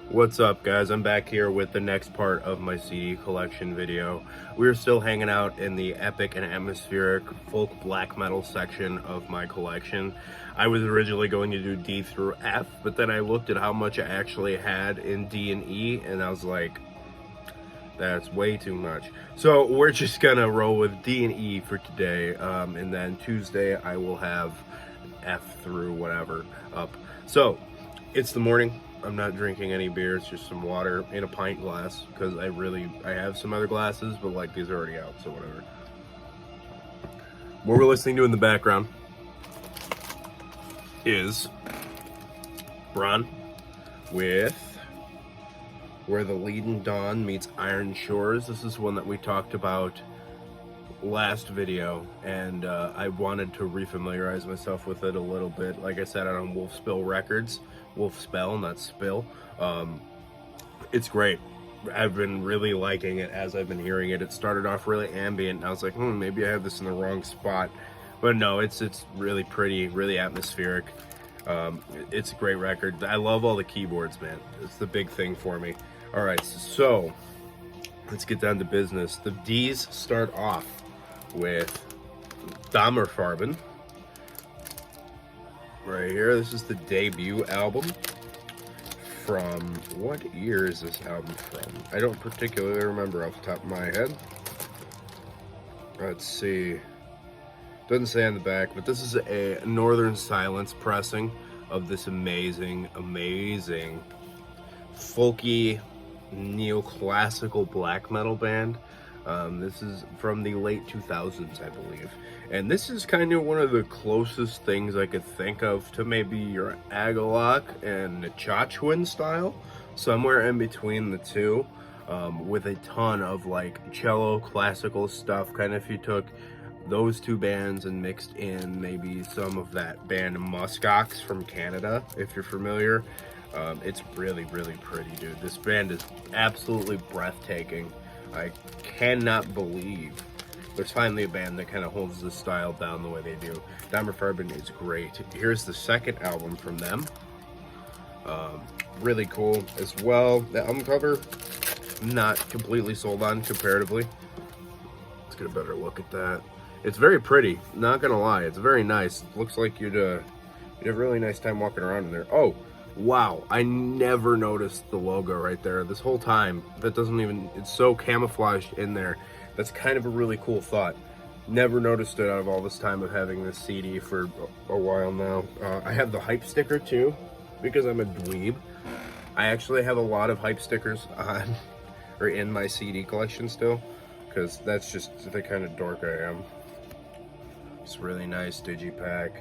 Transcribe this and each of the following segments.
What's up, guys? I'm back here with the next part of my CD collection video. We're still hanging out in the epic and atmospheric folk black metal section of my collection. I was originally going to do D through F, but then I looked at how much I actually had in D and E, and I was like, that's way too much. So we're just gonna roll with D and E for today, and then Tuesday I will have F through whatever up. So it's the morning. I'm not drinking any beer. It's just some water in a pint glass because I have some other glasses, but like these are already out, so whatever. What we're listening to in the background is Bron with Where the Leaden Dawn Meets Iron Shores. This is one that we talked about last video, and I wanted to refamiliarize myself with it a little bit. Like I said, on Wolf Spill Records. Wolf Spell, not Spill. It's great. I've been really liking it as I've been hearing it. It started off really ambient, and I was like, maybe I have this in the wrong spot. But no, it's really pretty, really atmospheric. It's a great record. I love all the keyboards, man. It's the big thing for me. All right, so let's get down to business. The D's start off with Dammerfarben. Right here, this is the debut album from, what year is this album from? I don't particularly remember off the top of my head. Let's see. Doesn't say on the back, but this is a Northern Silence pressing of this amazing, amazing folky neoclassical black metal band. This is from the late 2000s, I believe. And this is kind of one of the closest things I could think of to maybe your Agalok and Chachwin style. Somewhere in between the two, with a ton of like cello classical stuff. Kind of if you took those two bands and mixed in maybe some of that band Muskox from Canada, if you're familiar. It's really, really pretty, dude. This band is absolutely breathtaking. I cannot believe there's finally a band that kind of holds this style down the way they do. Dammerfarben is great. Here's the second album from them. Really cool as well. The album cover, not completely sold on comparatively. Let's get a better look at that. It's very pretty, not gonna lie. It's very nice. Looks like you'd have a really nice time walking around in there. Oh, wow, I never noticed the logo right there this whole time. That doesn't even, it's so camouflaged in there. That's kind of a really cool thought. Never noticed it out of all this time of having this CD for a while now. I have the hype sticker too, because I'm a dweeb. I actually have a lot of hype stickers on, or in my CD collection still, because that's just the kind of dork I am. It's really nice digipack.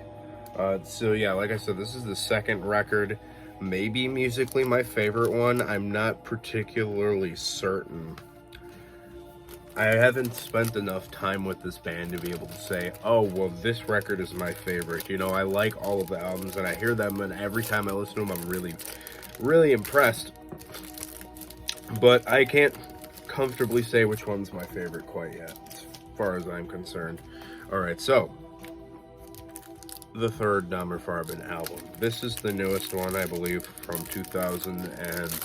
So yeah, like I said, this is the second record. Maybe musically my favorite one. I'm not particularly certain. I haven't spent enough time with this band to be able to say, oh, well, this record is my favorite. You know, I like all of the albums, and I hear them, and every time I listen to them, I'm really, really impressed. But I can't comfortably say which one's my favorite quite yet, as far as I'm concerned. All right, so the third Dammerfarben album. This is the newest one, I believe, from 2000 and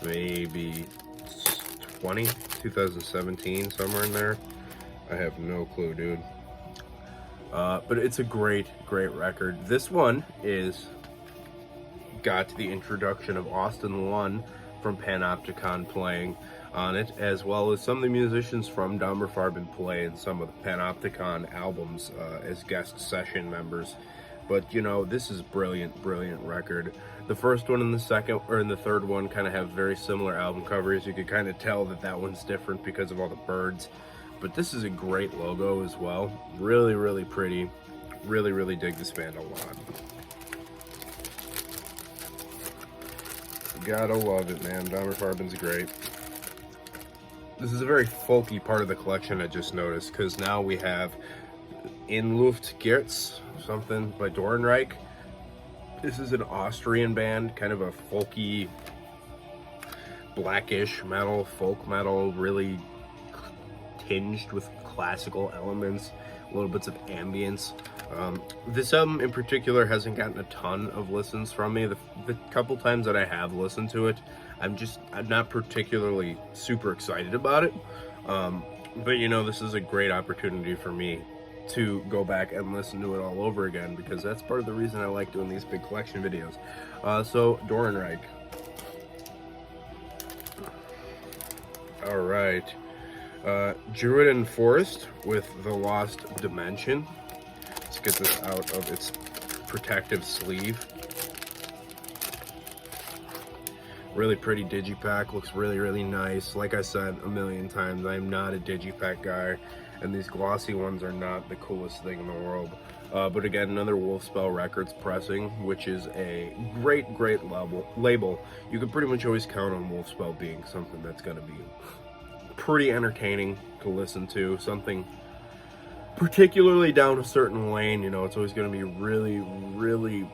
maybe 2017, somewhere in there. I have no clue, dude. But it's a great, great record. This one got the introduction of Austin Lunn from Panopticon playing on it, as well as some of the musicians from Dammerfarben play in some of the Panopticon albums as guest session members. But you know, this is brilliant, brilliant record. The first one and the second, or in the third one, kind of have very similar album covers. You could kind of tell that that one's different because of all the birds. But this is a great logo as well. Really, really pretty. Really, really dig this band a lot. Gotta love it, man. Dammerfarben's great. This is a very folky part of the collection, I just noticed, because now we have In Luft geritzt, something by Dorenreich. This is an Austrian band, kind of a folky, blackish metal, folk metal, really tinged with classical elements, little bits of ambience. This album in particular hasn't gotten a ton of listens from me. The couple times that I have listened to it, I'm not particularly super excited about it. But you know, this is a great opportunity for me to go back and listen to it all over again, because that's part of the reason I like doing these big collection videos. So Dorenreich. All right. Druadan Forest with the Lost Dimension. Let's get this out of its protective sleeve. Really pretty digipack, looks really, really nice. Like I said a million times, I'm not a digipack guy, and these glossy ones are not the coolest thing in the world. But again, another Wolfspell Records pressing, which is a great label. You can pretty much always count on Wolfspell being something that's going to be pretty entertaining to listen to, something particularly down a certain lane. You know, it's always going to be really, really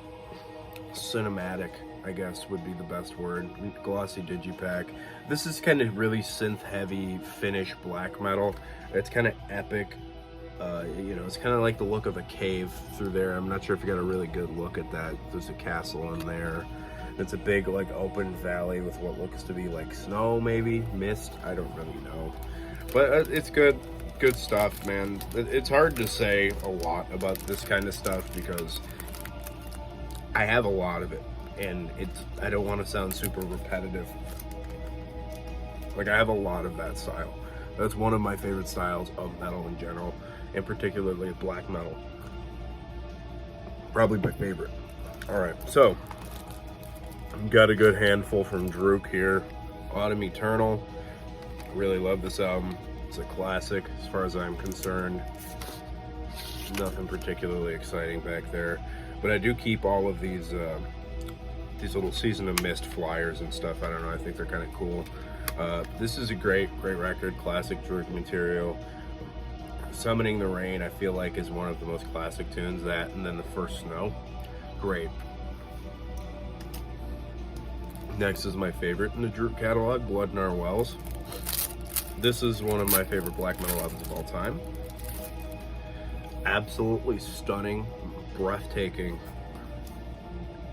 cinematic, I guess would be the best word. Glossy digipack. This is kind of really synth heavy Finnish black metal. It's kind of epic. You know, it's kind of like the look of a cave through there. I'm not sure if you got a really good look at that. There's a castle in there. It's a big like open valley with what looks to be like snow, maybe mist. I don't really know, but it's good stuff, man. It's hard to say a lot about this kind of stuff because I have a lot of it, and I don't want to sound super repetitive. Like, I have a lot of that style. That's one of my favorite styles of metal in general, and particularly black metal. Probably my favorite. All right, so I've got a good handful from Drudkh here. Autumn Eternal. I really love this album. It's a classic as far as I'm concerned. Nothing particularly exciting back there, but I do keep all of these little Season of Mist flyers and stuff. I don't know, I think they're kind of cool. This is a great record, classic Drudkh material. Summoning the Rain, I feel like, is one of the most classic tunes. That, and then The First Snow. Great. Next is my favorite in the Drudkh catalog, Blood in Our Wells. This is one of my favorite black metal albums of all time. Absolutely stunning, breathtaking,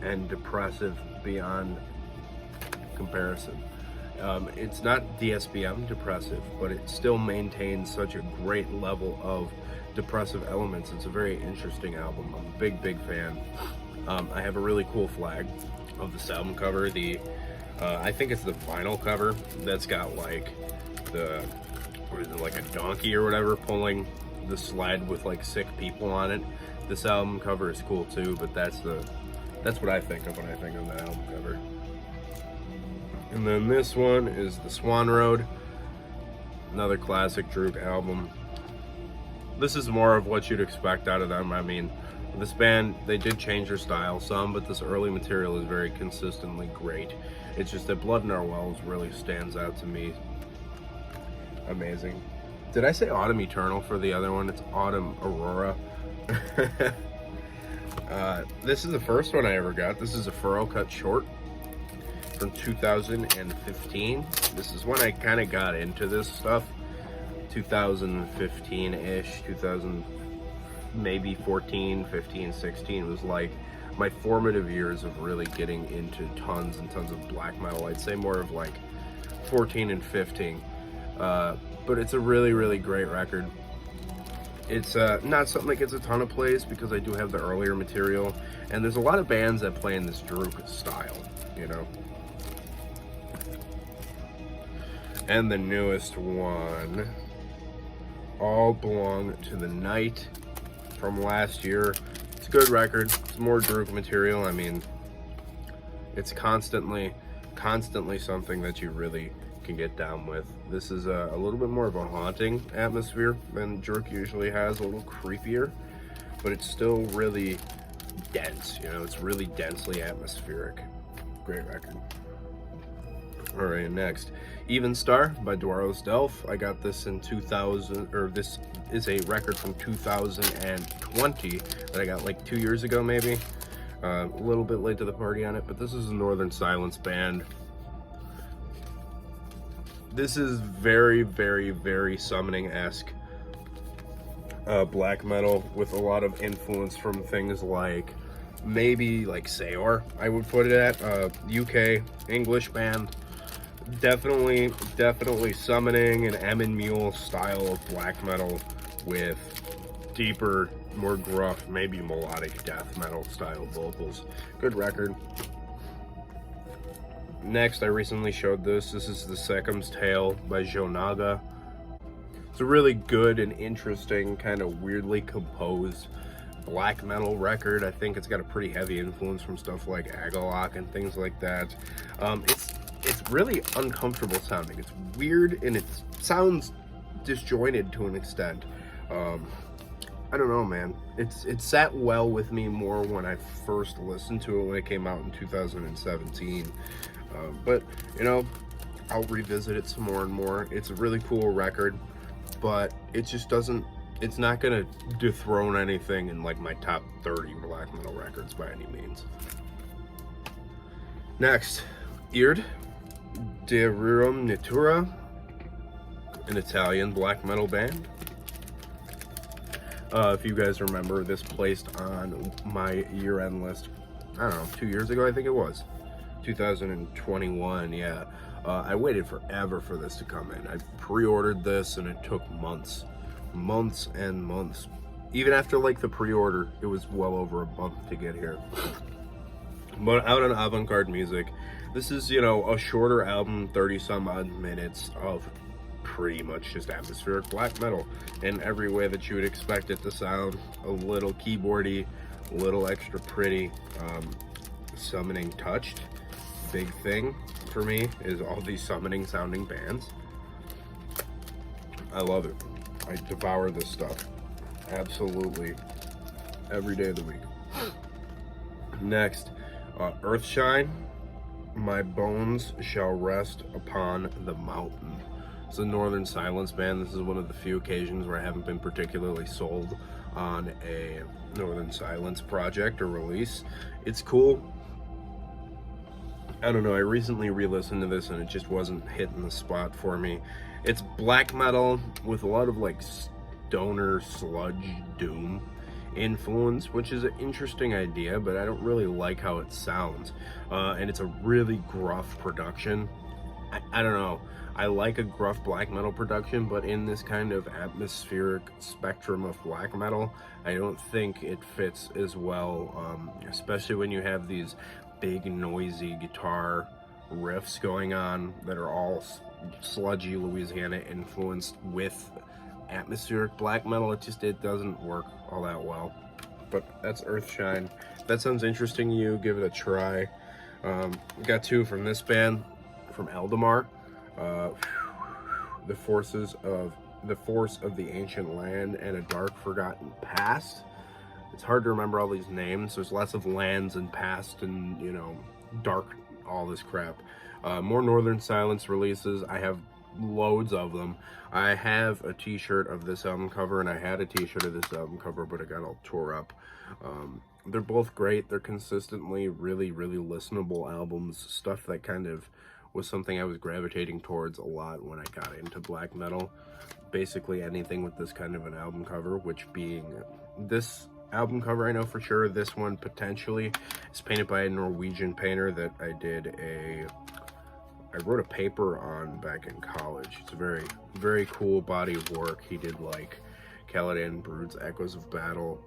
and depressive beyond comparison. It's not DSBM depressive, but it still maintains such a great level of depressive elements. It's a very interesting album. I'm a big fan. I have a really cool flag of this album cover. I think it's the vinyl cover that's got like like a donkey or whatever pulling the sled with like sick people on it. This album cover is cool too, but that's what I think of when I think of the album cover. And then this one is The Swan Road, another classic Drudkh album. This is more of what you'd expect out of them. I mean, this band, they did change their style some, but this early material is very consistently great. It's just that Blood in Our Wells really stands out to me. Amazing. Did I say Autumn Eternal for the other one? It's Autumn Aurora. This is the first one I ever got. This is a Furrow cut short from 2015. This is when I kind of got into this stuff. 2015-ish, maybe 14, 15, 16 was like my formative years of really getting into tons and tons of black metal. I'd say more of like 14 and 15. But it's a really great record. It's not something that gets a ton of plays because I do have the earlier material, and there's a lot of bands that play in this Drudkh style, you know. And the newest one, All Belong to the Night, from last year. It's a good record. It's more Drudkh material. I mean, it's constantly something that you really can get down with. This is a little bit more of a haunting atmosphere than Drudkh usually has, a little creepier, but it's still really dense, you know. It's really densely atmospheric. Great record. All right, next, Even Star by Dwaros Delph. I got this in 2000, or this is a record from 2020 that I got like 2 years ago, maybe. A little bit late to the party on it, but this is a Northern Silence band. This is very Summoning-esque. black metal with a lot of influence from things like maybe like Sayor, I would put it at. UK English band. Definitely summoning an Emyn Muil style of black metal with deeper, more gruff, maybe melodic death metal style vocals. Good record. Next, I recently showed this. This is The Sekim's Tale by Jonaga. It's a really good and interesting, kind of weirdly composed black metal record. I think it's got a pretty heavy influence from stuff like Agalloch and things like that. It's really uncomfortable sounding. It's weird and it sounds disjointed to an extent. I don't know, man. It sat well with me more when I first listened to it when it came out in 2017. But, you know, I'll revisit it some more and more. It's a really cool record, but it just doesn't, it's not going to dethrone anything in like my top 30 black metal records by any means. Next, Eird de Raurum Natura, an Italian black metal band. If you guys remember, this placed on my year-end list, I don't know, 2 years ago, I think it was. 2021, yeah. I waited forever for this to come in. I pre-ordered this and it took months and months. Even after like the pre-order, it was well over a month to get here. But out on Avant-Garde Music, this is, you know, a shorter album, 30 some odd minutes of pretty much just atmospheric black metal in every way that you would expect it to sound. A little keyboardy, a little extra pretty, summoning touched. Big thing for me is all these summoning sounding bands. I love it. I devour this stuff absolutely every day of the week. Next, Earthshine, My Bones Shall Rest Upon the Mountain. It's a Northern Silence band. This is one of the few occasions where I haven't been particularly sold on a Northern Silence project or release. It's cool. I don't know, I recently re-listened to this and it just wasn't hitting the spot for me. It's black metal with a lot of like stoner sludge doom influence, which is an interesting idea, but I don't really like how it sounds. And it's a really gruff production. I don't know, I like a gruff black metal production, but in this kind of atmospheric spectrum of black metal, I don't think it fits as well, especially when you have these big noisy guitar riffs going on that are all sludgy Louisiana influenced with atmospheric black metal. It doesn't work all that well. But that's Earthshine. If that sounds interesting to you, give it a try. We got two from this band, from Eldamar. The Force of the Ancient Land and a Dark Forgotten Past. It's hard to remember all these names. There's lots of lands and past and, you know, dark, all this crap. More Northern Silence releases. I have loads of them. I have a t-shirt of this album cover, and I had a t-shirt of this album cover, but it got all tore up. They're both great. They're consistently really listenable albums. Stuff that kind of was something I was gravitating towards a lot when I got into black metal. Basically anything with this kind of an album cover, which being this album cover, I know for sure. This one potentially is painted by a Norwegian painter that I wrote a paper on back in college. It's a very cool body of work. He did like Caladan Brood's Echoes of Battle,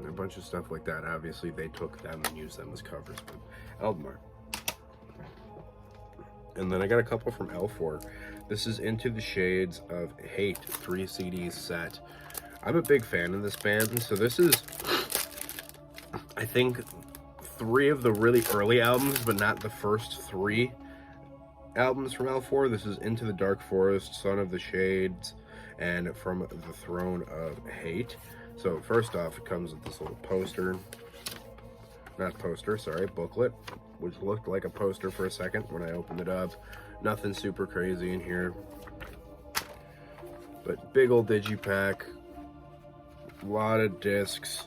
a bunch of stuff like that. Obviously they took them and used them as covers, but Eldamar. And then I got a couple from Elffor. This is Into the Shades of Hate 3 CD set. I'm a big fan of this band, so this is, I think, 3 of the really early albums, but not the first 3 albums from Elffor. This is Into the Dark Forest, Son of the Shades, and From the Throne of Hate. So first off, it comes with this little booklet, which looked like a poster for a second when I opened it up. Nothing super crazy in here, but big old digipack. A lot of discs.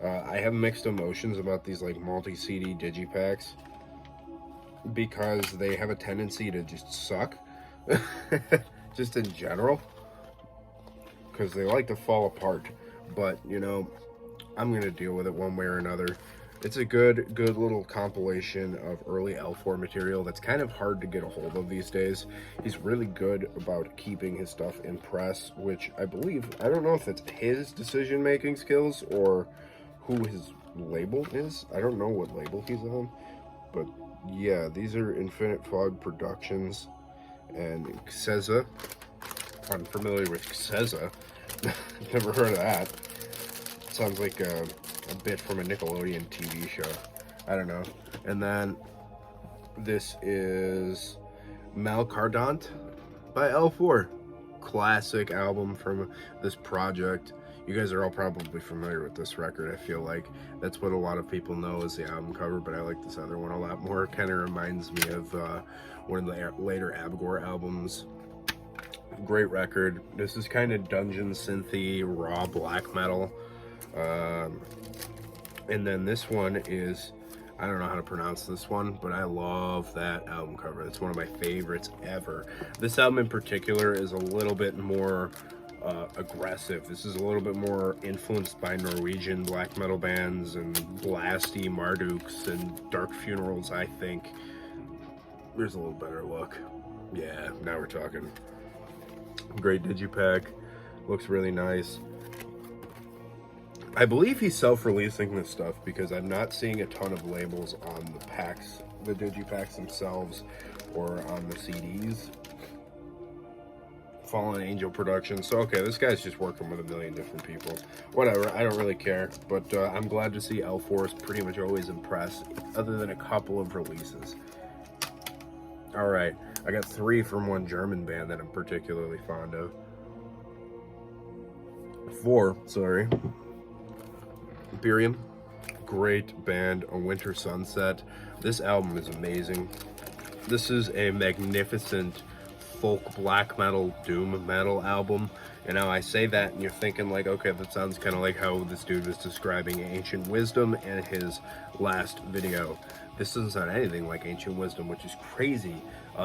I have mixed emotions about these like multi-CD digipacks because they have a tendency to just suck just in general, because they like to fall apart but you know, I'm gonna deal with it one way or another. It's a good little compilation of early Elffor material that's kind of hard to get a hold of these days. He's really good about keeping his stuff in press, which I believe, I don't know if it's his decision-making skills or who his label is. I don't know what label he's on, but yeah, these are Infinite Fog Productions and Xeza. I'm familiar with Xeza. Never heard of that. Sounds like a bit from a Nickelodeon TV show. I don't know. And then this is Malkhedant by Elffor. Classic album from this project. You guys are all probably familiar with this record, I feel like. That's what a lot of people know as the album cover, but I like this other one a lot more. It kind of reminds me of one of the later Abgor albums. Great record. This is kind of dungeon synthy, raw black metal. And then this one is, I don't know how to pronounce this one, but I love that album cover. It's one of my favorites ever. This album in particular is a little bit more aggressive. This is a little bit more influenced by Norwegian black metal bands and blasty Marduks and Dark Funerals, I think. There's a little better look. Yeah, now we're talking. Great digipack. Looks really nice. I believe he's self-releasing this stuff because I'm not seeing a ton of labels on the packs, the digipacks themselves, or on the CDs. Fallen Angel Productions. So okay, this guy's just working with a million different people. Whatever, I don't really care. But I'm glad to see Elffor is pretty much always impressed, other than a couple of releases. All right, I got 3 from one German band that I'm particularly fond of. 4, sorry. Empyrium, great band, a Wintersunset. This album is amazing. This is a magnificent folk black metal, doom metal album. And now I say that and you're thinking like, okay, that sounds kind of like how this dude was describing Ancient Wisdom in his last video. This doesn't sound anything like Ancient Wisdom, which is crazy.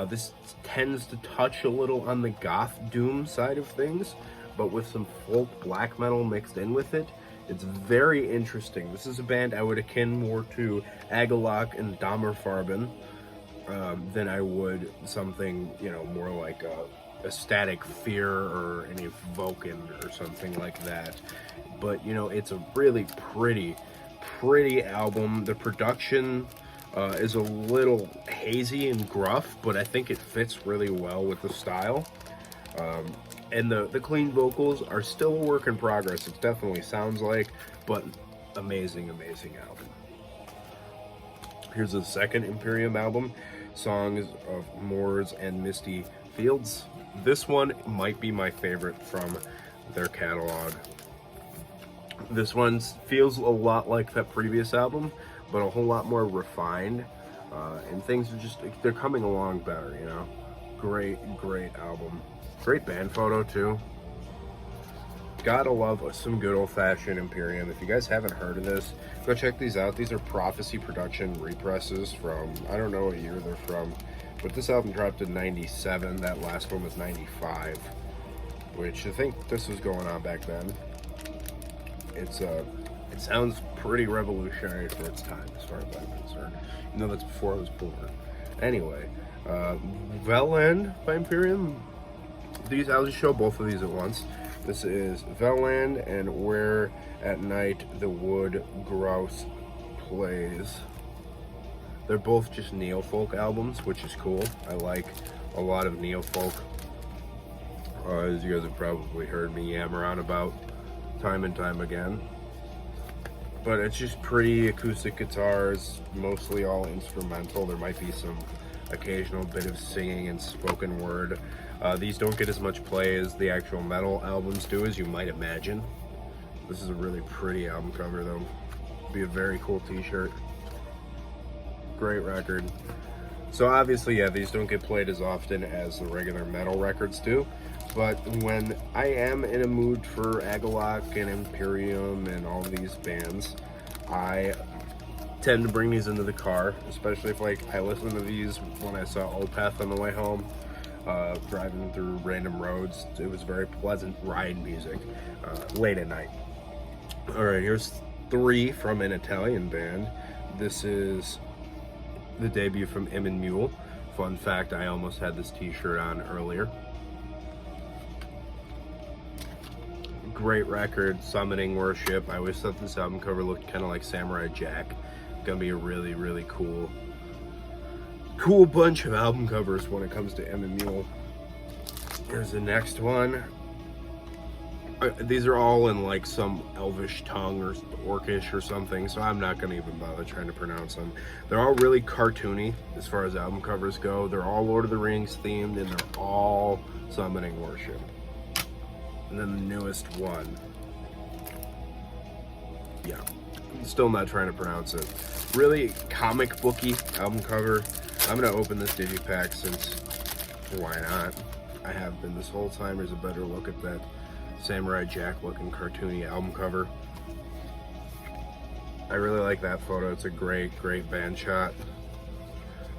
This tends to touch a little on the goth doom side of things, but with some folk black metal mixed in with it. It's very interesting. This is a band I would akin more to Agalok and Dammerfarben than I would something, you know, more like a Static Fear or any Vulcan or something like that. But, you know, it's a really pretty album. The production is a little hazy and gruff, but I think it fits really well with the style. And the clean vocals are still a work in progress. It definitely sounds like, but amazing album. Here's the second Empyrium album, Songs of Moors and Misty Fields. This one might be my favorite from their catalog. This one feels a lot like that previous album, but a whole lot more refined. And things are just, they're coming along better, you know? Great album. Great band photo too. Gotta love some good old-fashioned Empyrium. If you guys haven't heard of this, go check these out. These are Prophecy Production represses from, I don't know what year they're from, but this album dropped in 97. That last one was 95, which I think this was going on back then. It sounds pretty revolutionary for its time as far as I'm concerned. You know, that's before I was born. Anyway, Velland by Empyrium. I'll just show both of these at once. This is Velland and Where at Night the Wood Grouse Plays. They're both just neo-folk albums, which is cool. I like a lot of neo-folk. As you guys have probably heard me yammer on about time and time again. But it's just pretty acoustic guitars, mostly all instrumental. There might be some occasional bit of singing and spoken word. These don't get as much play as the actual metal albums do, as you might imagine. This is a really pretty album cover, though. Be a very cool t-shirt. Great record. So obviously, yeah, these don't get played as often as the regular metal records do. But when I am in a mood for Agalok and Empyrium and all these bands, I tend to bring these into the car, especially if like I listen to these when I saw Opeth on the way home, driving through random roads. It was very pleasant ride music late at night. All right, here's 3 from an Italian band. This is the debut from Emyn Muil. Fun fact, I almost had this t-shirt on earlier. Great record, Summoning Worship. I always thought this album cover looked kind of like Samurai Jack. Gonna be a really, really cool bunch of album covers when it comes to Emyn Muil. Here's the next one. These are all in like some elvish tongue or orcish or something, so I'm not gonna even bother trying to pronounce them. They're all really cartoony as far as album covers go. They're all Lord of the Rings themed, and they're all Summoning Worship. And then the newest one. Yeah, I'm still not trying to pronounce it. Really comic booky album cover. I'm gonna open this digipack since why not? I have been this whole time. There's a better look at that Samurai Jack looking cartoony album cover. I really like that photo. It's a great band shot.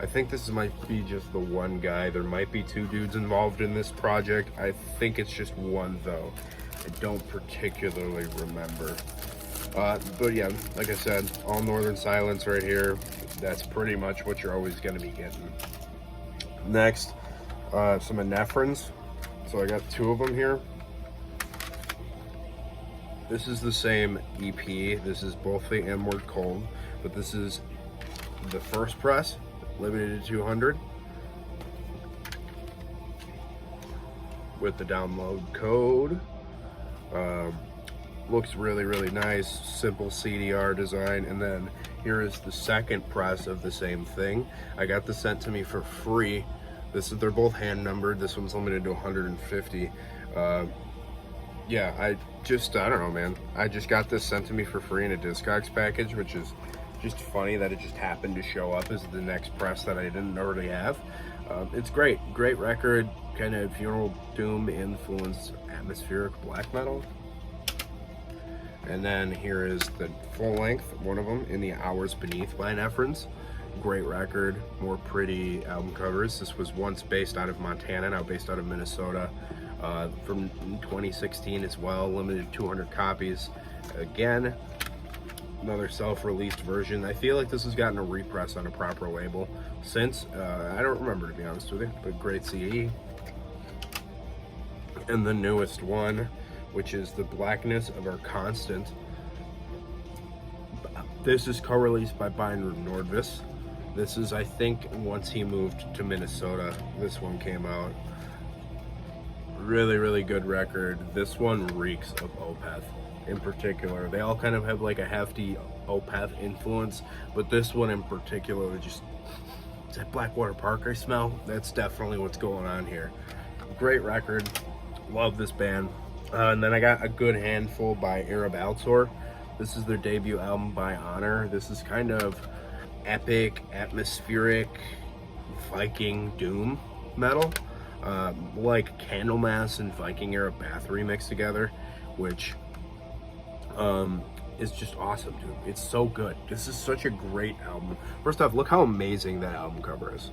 I think this might be just the one guy. There might be 2 dudes involved in this project. I think it's just one though. I don't particularly remember. But yeah, like I said, all Northern Silence right here. That's pretty much what you're always going to be getting. Next, some Anephrines. So I got 2 of them here. This is the same EP. This is both the Inward Cold, but this is the first press, limited to 200. With the download code. Looks really nice, simple CDR design. And then here is the second press of the same thing. I got this sent to me for free. They're both hand numbered. This one's limited to 150. Yeah, I don't know, man. I just got this sent to me for free in a Discogs package, which is just funny that it just happened to show up as the next press that I didn't already have. It's great record, kind of funeral doom influenced atmospheric black metal. And then here is the full length, one of them, In the Hours Beneath by Anephrines. Great record, more pretty album covers. This was once based out of Montana, now based out of Minnesota. From 2016 as well, limited 200 copies. Again, another self-released version. I feel like this has gotten a repress on a proper label since. I don't remember, to be honest with you, but great CD. And the newest one, which is The Blackness of Our Constant. This is co-released by Binder Nordvis. This is, I think, once he moved to Minnesota, this one came out. Really good record. This one reeks of Opeth in particular. They all kind of have like a hefty Opeth influence, but this one in particular, just, is that Blackwater Park I smell? That's definitely what's going on here. Great record. Love this band. And then I got a good handful by Arab Altor. This is their debut album, By Honor. This is kind of epic, atmospheric, Viking doom metal. Like Candlemass and Viking era Bathory mixed together, which is just awesome, dude. It's so good. This is such a great album. First off, look how amazing that album cover is.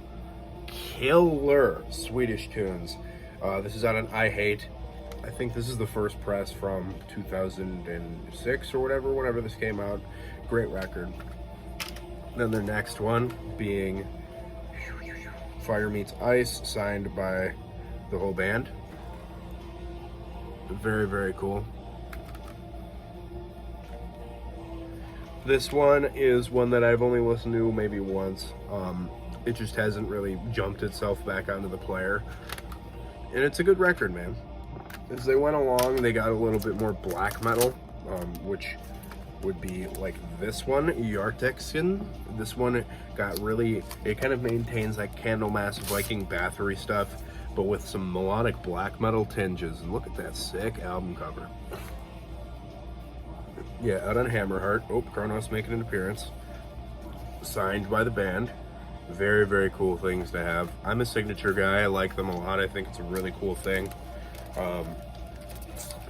Killer Swedish tunes. This is out on I Hate. I think this is the first press from 2006 or whenever this came out. Great record. Then the next one being Fire Meets Ice, signed by the whole band. Very cool. This one is one that I've only listened to maybe once. It just hasn't really jumped itself back onto the player. And it's a good record, man. As they went along, they got a little bit more black metal, which would be like this one, Yartexin. This one got really, it kind of maintains that Candlemass Viking Bathory stuff, but with some melodic black metal tinges. And look at that sick album cover. Yeah, out on Hammerheart. Oh, Kronos making an appearance. Signed by the band. Very cool things to have. I'm a signature guy. I like them a lot. I think it's a really cool thing.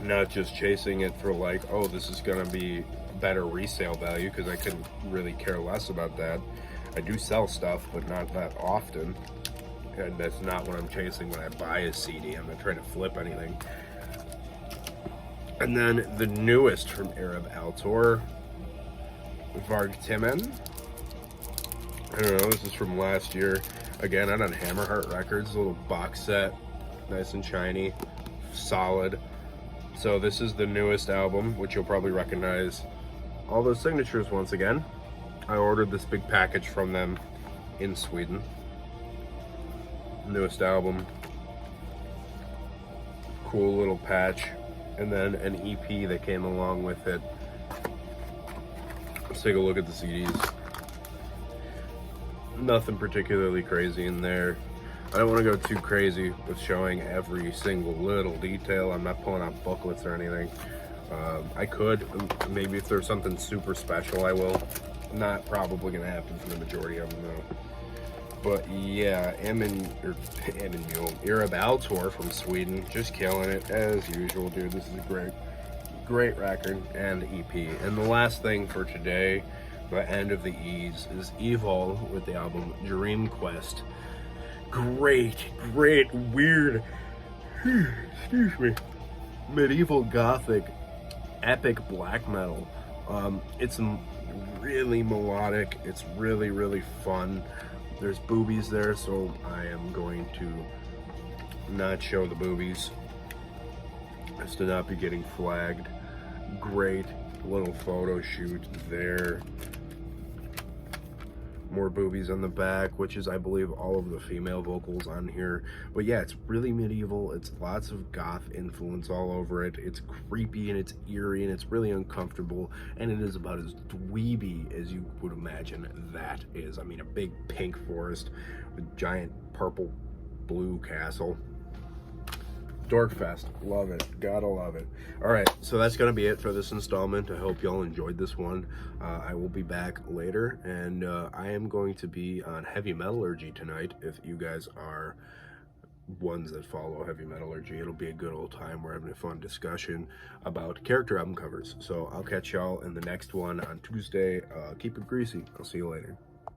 Not just chasing it for like, oh, this is gonna be better resale value, because I couldn't really care less about that. I do sell stuff, but not that often, and that's not what I'm chasing when I buy a CD. I'm not trying to flip anything. And then the newest from Arab Altor, Varg Timin. I don't know, this is from last year. Again, out on Hammerheart Records, a little box set, nice and shiny, solid. So this is the newest album, which you'll probably recognize all those signatures once again. I ordered this big package from them in Sweden. Newest album, cool little patch, and then an EP that came along with it. Let's take a look at the CDs. Nothing particularly crazy in there. I don't want to go too crazy with showing every single little detail. I'm not pulling out booklets or anything. I could, maybe if there's something super special, I will. Not probably going to happen for the majority of them, though. But yeah, Emyn Muil, Arab Altor from Sweden, just killing it as usual, dude. This is a great record and EP. And the last thing for today, the end of the E's, is Evil with the album Dream Quest. Great, weird, excuse me, medieval gothic, epic black metal. It's really melodic. It's really fun. There's boobies there, so I am going to not show the boobies as to not be getting flagged. Great little photo shoot there. More boobies on the back, which is, I believe, all of the female vocals on here. But yeah, it's really medieval. It's lots of goth influence all over it. It's creepy and it's eerie and it's really uncomfortable, and it is about as dweeby as you would imagine that is. I mean, a big pink forest with giant purple blue castle. Dorkfest, love it, gotta love it. All right, so that's gonna be it for this installment. I hope y'all enjoyed this one. I will be back later, and I am going to be on heavy metallurgy tonight. If you guys are ones that follow heavy metallurgy, it'll be a good old time. We're having a fun discussion about character album covers. So I'll catch y'all in the next one on Tuesday. Keep it greasy. I'll see you later.